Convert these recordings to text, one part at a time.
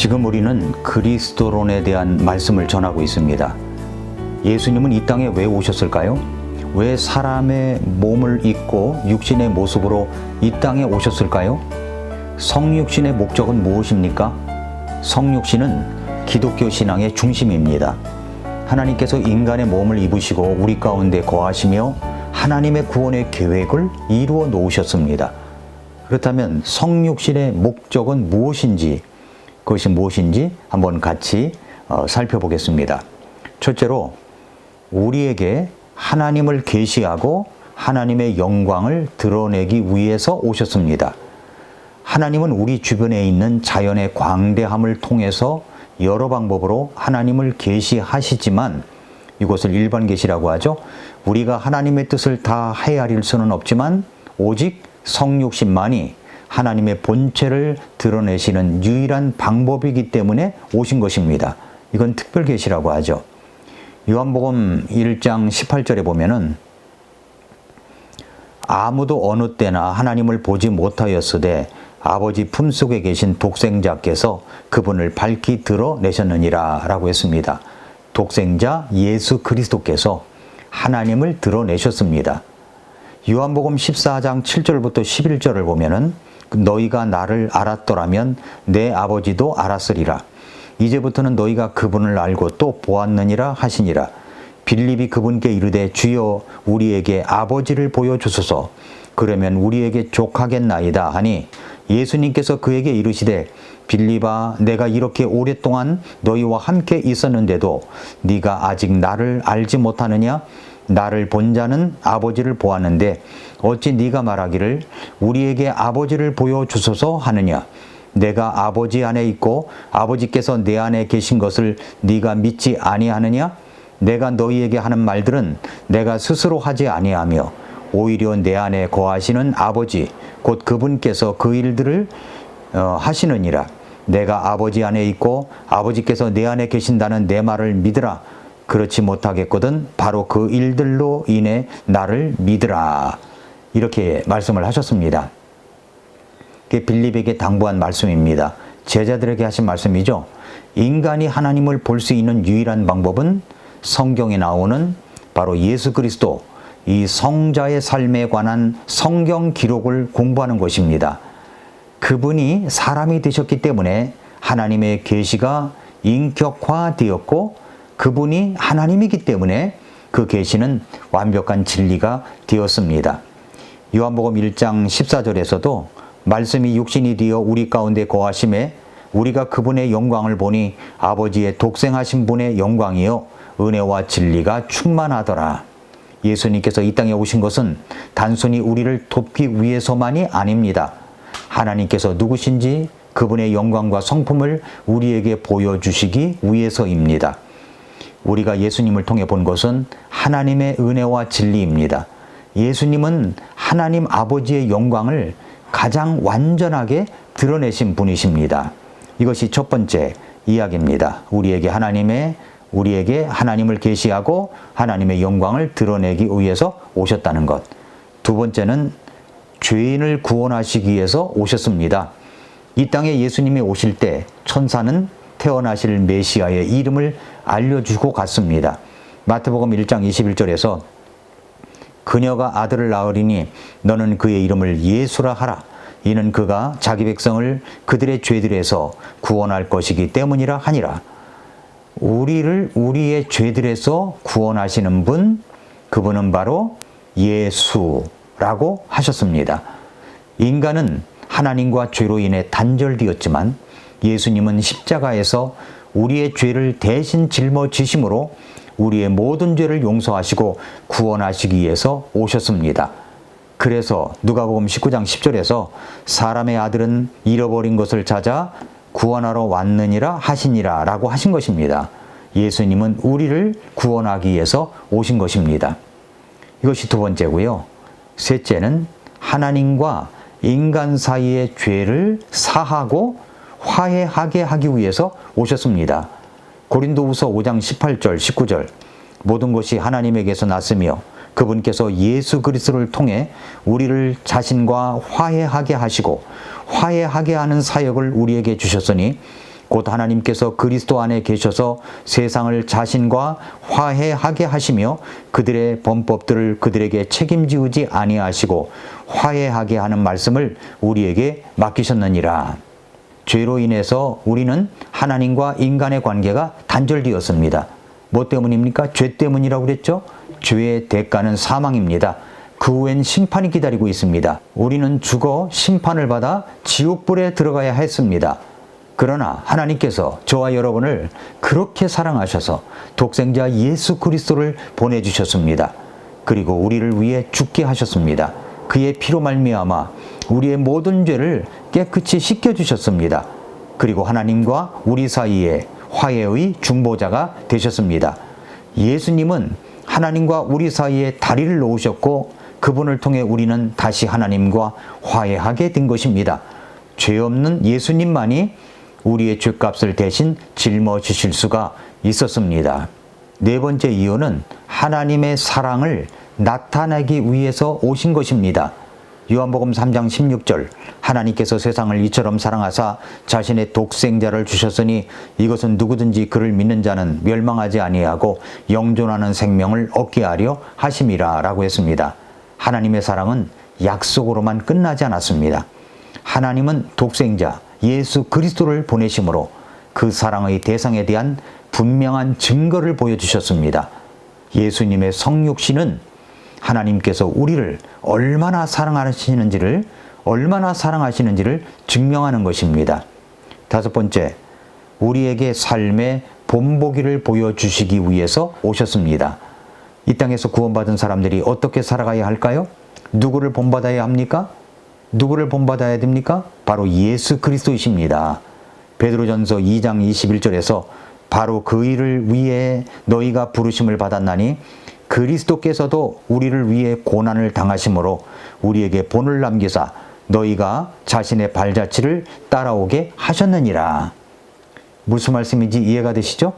지금 우리는 그리스도론에 대한 말씀을 전하고 있습니다. 예수님은 이 땅에 왜 오셨을까요? 왜 사람의 몸을 입고 육신의 모습으로 이 땅에 오셨을까요? 성육신의 목적은 무엇입니까? 성육신은 기독교 신앙의 중심입니다. 하나님께서 인간의 몸을 입으시고 우리 가운데 거하시며 하나님의 구원의 계획을 이루어 놓으셨습니다. 그렇다면 성육신의 목적은 무엇인지, 그것이 무엇인지 한번 같이 살펴보겠습니다. 첫째로 우리에게 하나님을 계시하고 하나님의 영광을 드러내기 위해서 오셨습니다. 하나님은 우리 주변에 있는 자연의 광대함을 통해서 여러 방법으로 하나님을 계시하시지만 이것을 일반 계시라고 하죠. 우리가 하나님의 뜻을 다 헤아릴 수는 없지만 오직 성육신만이 하나님의 본체를 드러내시는 유일한 방법이기 때문에 오신 것입니다. 이건 특별 계시라고 하죠. 요한복음 1장 18절에 보면은 아무도 어느 때나 하나님을 보지 못하였으되 아버지 품속에 계신 독생자께서 그분을 밝히 드러내셨느니라 라고 했습니다. 독생자 예수 그리스도께서 하나님을 드러내셨습니다. 요한복음 14장 7절부터 11절을 보면은 너희가 나를 알았더라면 내 아버지도 알았으리라. 이제부터는 너희가 그분을 알고 또 보았느니라 하시니라. 빌립이 그분께 이르되 주여 우리에게 아버지를 보여주소서. 그러면 우리에게 족하겠나이다 하니 예수님께서 그에게 이르시되 빌립아 내가 이렇게 오랫동안 너희와 함께 있었는데도 네가 아직 나를 알지 못하느냐? 나를 본 자는 아버지를 보았는데 어찌 네가 말하기를 우리에게 아버지를 보여주소서 하느냐? 내가 아버지 안에 있고 아버지께서 내 안에 계신 것을 네가 믿지 아니하느냐? 내가 너희에게 하는 말들은 내가 스스로 하지 아니하며 오히려 내 안에 거하시는 아버지 곧 그분께서 그 일들을 하시느니라. 내가 아버지 안에 있고 아버지께서 내 안에 계신다는 내 말을 믿으라. 그렇지 못하겠거든 바로 그 일들로 인해 나를 믿으라. 이렇게 말씀을 하셨습니다. 그게 빌립에게 당부한 말씀입니다. 제자들에게 하신 말씀이죠. 인간이 하나님을 볼 수 있는 유일한 방법은 성경에 나오는 바로 예수 그리스도, 이 성자의 삶에 관한 성경 기록을 공부하는 것입니다. 그분이 사람이 되셨기 때문에 하나님의 계시가 인격화되었고 그분이 하나님이기 때문에 그 계시는 완벽한 진리가 되었습니다. 요한복음 1장 14절에서도 말씀이 육신이 되어 우리 가운데 거하심에 우리가 그분의 영광을 보니 아버지의 독생하신 분의 영광이요 은혜와 진리가 충만하더라. 예수님께서 이 땅에 오신 것은 단순히 우리를 돕기 위해서만이 아닙니다. 하나님께서 누구신지 그분의 영광과 성품을 우리에게 보여주시기 위해서입니다. 우리가 예수님을 통해 본 것은 하나님의 은혜와 진리입니다. 예수님은 하나님 아버지의 영광을 가장 완전하게 드러내신 분이십니다. 이것이 첫 번째 이야기입니다. 우리에게 하나님을 계시하고 하나님의 영광을 드러내기 위해서 오셨다는 것. 두 번째는 죄인을 구원하시기 위해서 오셨습니다. 이 땅에 예수님이 오실 때 천사는 태어나실 메시아의 이름을 알려주고 갔습니다. 마태복음 1장 21절에서 그녀가 아들을 낳으리니 너는 그의 이름을 예수라 하라. 이는 그가 자기 백성을 그들의 죄들에서 구원할 것이기 때문이라 하니라. 우리를 우리의 죄들에서 구원하시는 분, 그분은 바로 예수라고 하셨습니다. 인간은 하나님과 죄로 인해 단절되었지만 예수님은 십자가에서 우리의 죄를 대신 짊어지심으로 우리의 모든 죄를 용서하시고 구원하시기 위해서 오셨습니다. 그래서 누가복음 19장 10절에서 사람의 아들은 잃어버린 것을 찾아 구원하러 왔느니라 하시니라 라고 하신 것입니다. 예수님은 우리를 구원하기 위해서 오신 것입니다. 이것이 두 번째고요. 셋째는 하나님과 인간 사이의 죄를 사하고 화해하게 하기 위해서 오셨습니다. 고린도후서 5장 18절 19절 모든 것이 하나님에게서 났으며 그분께서 예수 그리스도를 통해 우리를 자신과 화해하게 하시고 화해하게 하는 사역을 우리에게 주셨으니 곧 하나님께서 그리스도 안에 계셔서 세상을 자신과 화해하게 하시며 그들의 범법들을 그들에게 책임지우지 아니하시고 화해하게 하는 말씀을 우리에게 맡기셨느니라. 죄로 인해서 우리는 하나님과 인간의 관계가 단절되었습니다. 뭐 때문입니까? 죄 때문이라고 그랬죠? 죄의 대가는 사망입니다. 그 후엔 심판이 기다리고 있습니다. 우리는 죽어 심판을 받아 지옥불에 들어가야 했습니다. 그러나 하나님께서 저와 여러분을 그렇게 사랑하셔서 독생자 예수 그리스도를 보내주셨습니다. 그리고 우리를 위해 죽게 하셨습니다. 그의 피로 말미암아 우리의 모든 죄를 깨끗이 씻겨주셨습니다. 그리고 하나님과 우리 사이에 화해의 중보자가 되셨습니다. 예수님은 하나님과 우리 사이에 다리를 놓으셨고 그분을 통해 우리는 다시 하나님과 화해하게 된 것입니다. 죄 없는 예수님만이 우리의 죄값을 대신 짊어지실 수가 있었습니다. 네 번째 이유는 하나님의 사랑을 나타내기 위해서 오신 것입니다. 요한복음 3장 16절 하나님께서 세상을 이처럼 사랑하사 자신의 독생자를 주셨으니 이것은 누구든지 그를 믿는 자는 멸망하지 아니하고 영존하는 생명을 얻게 하려 하심이라 라고 했습니다. 하나님의 사랑은 약속으로만 끝나지 않았습니다. 하나님은 독생자 예수 그리스도를 보내심으로 그 사랑의 대상에 대한 분명한 증거를 보여주셨습니다. 예수님의 성육신은 하나님께서 우리를 얼마나 사랑하시는지를 증명하는 것입니다. 다섯 번째, 우리에게 삶의 본보기를 보여주시기 위해서 오셨습니다. 이 땅에서 구원받은 사람들이 어떻게 살아가야 할까요? 누구를 본받아야 합니까? 누구를 본받아야 됩니까? 바로 예수 그리스도이십니다. 베드로전서 2장 21절에서 바로 그 일을 위해 너희가 부르심을 받았나니 그리스도께서도 우리를 위해 고난을 당하심으로 우리에게 본을 남기사 너희가 자신의 발자취를 따라오게 하셨느니라. 무슨 말씀인지 이해가 되시죠?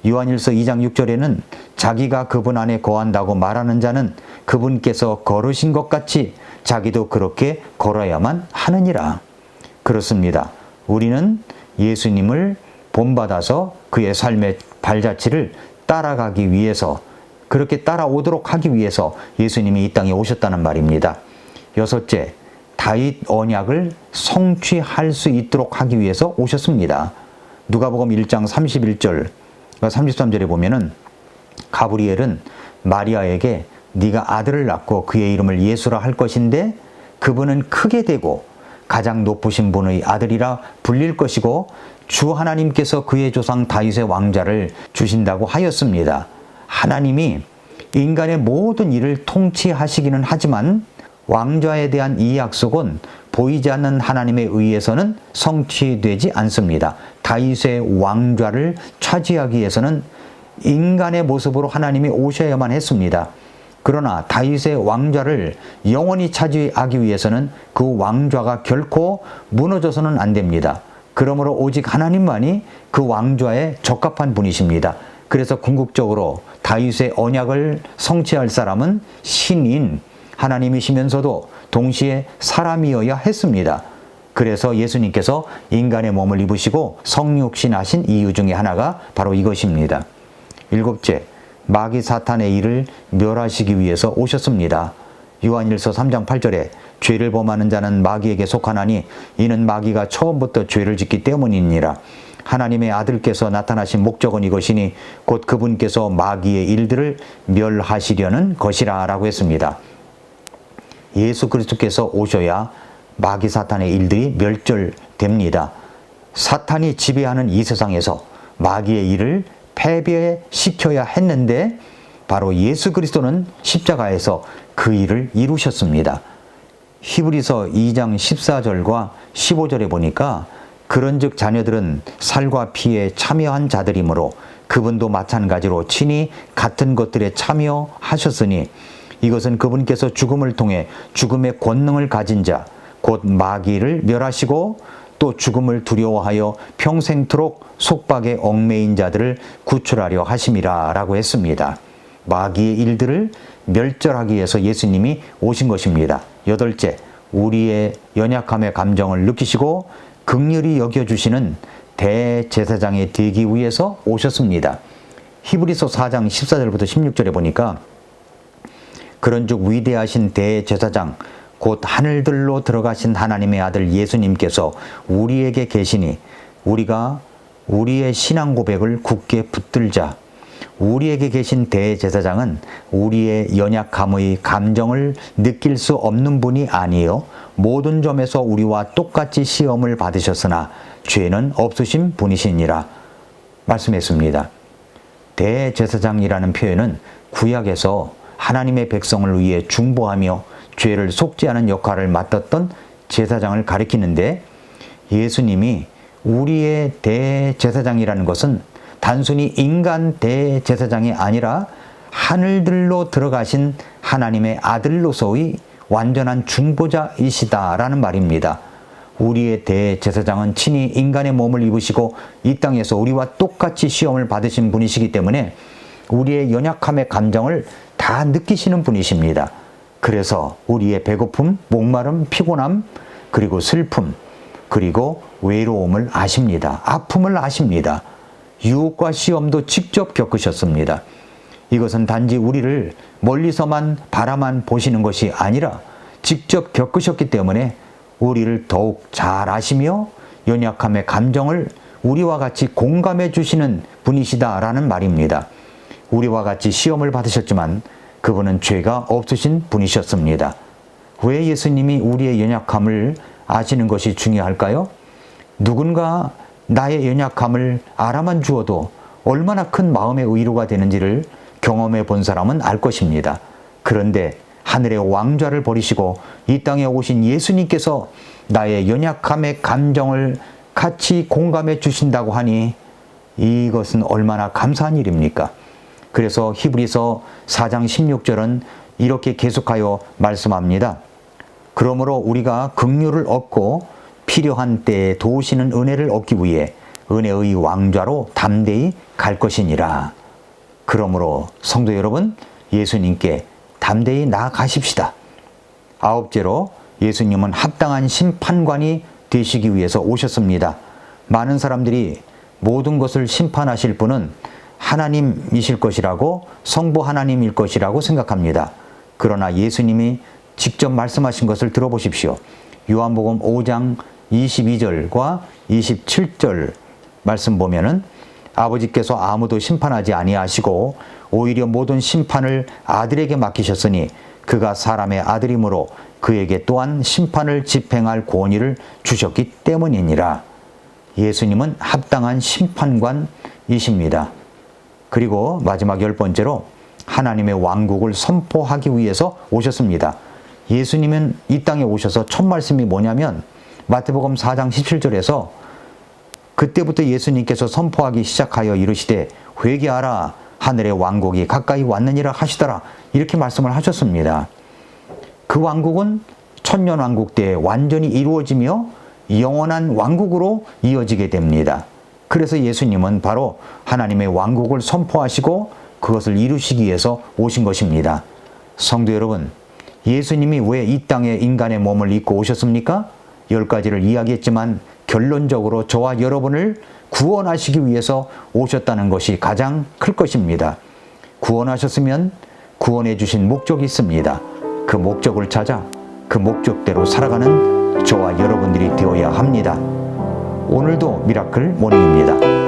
요한일서 2장 6절에는 자기가 그분 안에 거한다고 말하는 자는 그분께서 걸으신 것 같이 자기도 그렇게 걸어야만 하느니라. 그렇습니다. 우리는 예수님을 본받아서 그의 삶의 발자취를 따라가기 위해서, 그렇게 따라오도록 하기 위해서 예수님이 이 땅에 오셨다는 말입니다. 여섯째, 다윗 언약을 성취할 수 있도록 하기 위해서 오셨습니다. 누가복음 1장 31절, 33절에 보면은 가브리엘은 마리아에게 네가 아들을 낳고 그의 이름을 예수라 할 것인데 그분은 크게 되고 가장 높으신 분의 아들이라 불릴 것이고 주 하나님께서 그의 조상 다윗의 왕자를 주신다고 하였습니다. 하나님이 인간의 모든 일을 통치하시기는 하지만 왕좌에 대한 이 약속은 보이지 않는 하나님에 의해서는 성취되지 않습니다. 다윗의 왕좌를 차지하기 위해서는 인간의 모습으로 하나님이 오셔야만 했습니다. 그러나 다윗의 왕좌를 영원히 차지하기 위해서는 그 왕좌가 결코 무너져서는 안 됩니다. 그러므로 오직 하나님만이 그 왕좌에 적합한 분이십니다. 그래서 궁극적으로 다윗의 언약을 성취할 사람은 신인 하나님이시면서도 동시에 사람이어야 했습니다. 그래서 예수님께서 인간의 몸을 입으시고 성육신하신 이유 중에 하나가 바로 이것입니다. 일곱째, 마귀 사탄의 일을 멸하시기 위해서 오셨습니다. 요한일서 3장 8절에 죄를 범하는 자는 마귀에게 속하나니 이는 마귀가 처음부터 죄를 짓기 때문이니라. 하나님의 아들께서 나타나신 목적은 이것이니 곧 그분께서 마귀의 일들을 멸하시려는 것이라 라고 했습니다. 예수 그리스도께서 오셔야 마귀 사탄의 일들이 멸절됩니다. 사탄이 지배하는 이 세상에서 마귀의 일을 패배시켜야 했는데 바로 예수 그리스도는 십자가에서 그 일을 이루셨습니다. 히브리서 2장 14절과 15절에 보니까 그런즉 자녀들은 살과 피에 참여한 자들이므로 그분도 마찬가지로 친히 같은 것들에 참여하셨으니 이것은 그분께서 죽음을 통해 죽음의 권능을 가진 자, 곧 마귀를 멸하시고 또 죽음을 두려워하여 평생토록 속박에 얽매인 자들을 구출하려 하심이라 라고 했습니다. 마귀의 일들을 멸절하기 위해서 예수님이 오신 것입니다. 여덟째, 우리의 연약함의 감정을 느끼시고 긍휼히 여겨주시는 대제사장이 되기 위해서 오셨습니다. 히브리서 4장 14절부터 16절에 보니까 그런즉 위대하신 대제사장 곧 하늘들로 들어가신 하나님의 아들 예수님께서 우리에게 계시니 우리가 우리의 신앙 고백을 굳게 붙들자. 우리에게 계신 대제사장은 우리의 연약함의 감정을 느낄 수 없는 분이 아니요 모든 점에서 우리와 똑같이 시험을 받으셨으나 죄는 없으신 분이시니라 말씀했습니다. 대제사장이라는 표현은 구약에서 하나님의 백성을 위해 중보하며 죄를 속죄하는 역할을 맡았던 제사장을 가리키는데, 예수님이 우리의 대제사장이라는 것은 단순히 인간 대제사장이 아니라 하늘들로 들어가신 하나님의 아들로서의 완전한 중보자이시다라는 말입니다. 우리의 대제사장은 친히 인간의 몸을 입으시고 이 땅에서 우리와 똑같이 시험을 받으신 분이시기 때문에 우리의 연약함의 감정을 다 느끼시는 분이십니다. 그래서 우리의 배고픔, 목마름, 피곤함, 그리고 슬픔, 그리고 외로움을 아십니다. 아픔을 아십니다. 유혹과 시험도 직접 겪으셨습니다. 이것은 단지 우리를 멀리서만 바라만 보시는 것이 아니라 직접 겪으셨기 때문에 우리를 더욱 잘 아시며 연약함의 감정을 우리와 같이 공감해 주시는 분이시다라는 말입니다. 우리와 같이 시험을 받으셨지만 그분은 죄가 없으신 분이셨습니다. 왜 예수님이 우리의 연약함을 아시는 것이 중요할까요? 누군가 나의 연약함을 알아만 주어도 얼마나 큰 마음의 위로가 되는지를 경험해 본 사람은 알 것입니다. 그런데 하늘의 왕좌를 버리시고 이 땅에 오신 예수님께서 나의 연약함의 감정을 같이 공감해 주신다고 하니 이것은 얼마나 감사한 일입니까? 그래서 히브리서 4장 16절은 이렇게 계속하여 말씀합니다. 그러므로 우리가 긍휼을 얻고 필요한 때에 도우시는 은혜를 얻기 위해 은혜의 왕좌로 담대히 갈 것이니라. 그러므로 성도 여러분, 예수님께 담대히 나아가십시다. 아홉째로, 예수님은 합당한 심판관이 되시기 위해서 오셨습니다. 많은 사람들이 모든 것을 심판하실 분은 하나님이실 것이라고, 성부 하나님일 것이라고 생각합니다. 그러나 예수님이 직접 말씀하신 것을 들어보십시오. 요한복음 5장 22절과 27절 말씀 보면은 아버지께서 아무도 심판하지 아니하시고 오히려 모든 심판을 아들에게 맡기셨으니 그가 사람의 아들이므로 그에게 또한 심판을 집행할 권위를 주셨기 때문이니라. 예수님은 합당한 심판관이십니다. 그리고 마지막 10번째로 하나님의 왕국을 선포하기 위해서 오셨습니다. 예수님은 이 땅에 오셔서 첫 말씀이 뭐냐면 마태복음 4장 17절에서 그때부터 예수님께서 선포하기 시작하여 이르시되 회개하라 하늘의 왕국이 가까이 왔느니라 하시더라, 이렇게 말씀을 하셨습니다. 그 왕국은 천년왕국 때 완전히 이루어지며 영원한 왕국으로 이어지게 됩니다. 그래서 예수님은 바로 하나님의 왕국을 선포하시고 그것을 이루시기 위해서 오신 것입니다. 성도 여러분, 예수님이 왜 이 땅에 인간의 몸을 입고 오셨습니까? 10가지를 이야기했지만 결론적으로 저와 여러분을 구원하시기 위해서 오셨다는 것이 가장 클 것입니다. 구원하셨으면 구원해 주신 목적이 있습니다. 그 목적을 찾아 그 목적대로 살아가는 저와 여러분들이 되어야 합니다. 오늘도 미라클 모닝입니다.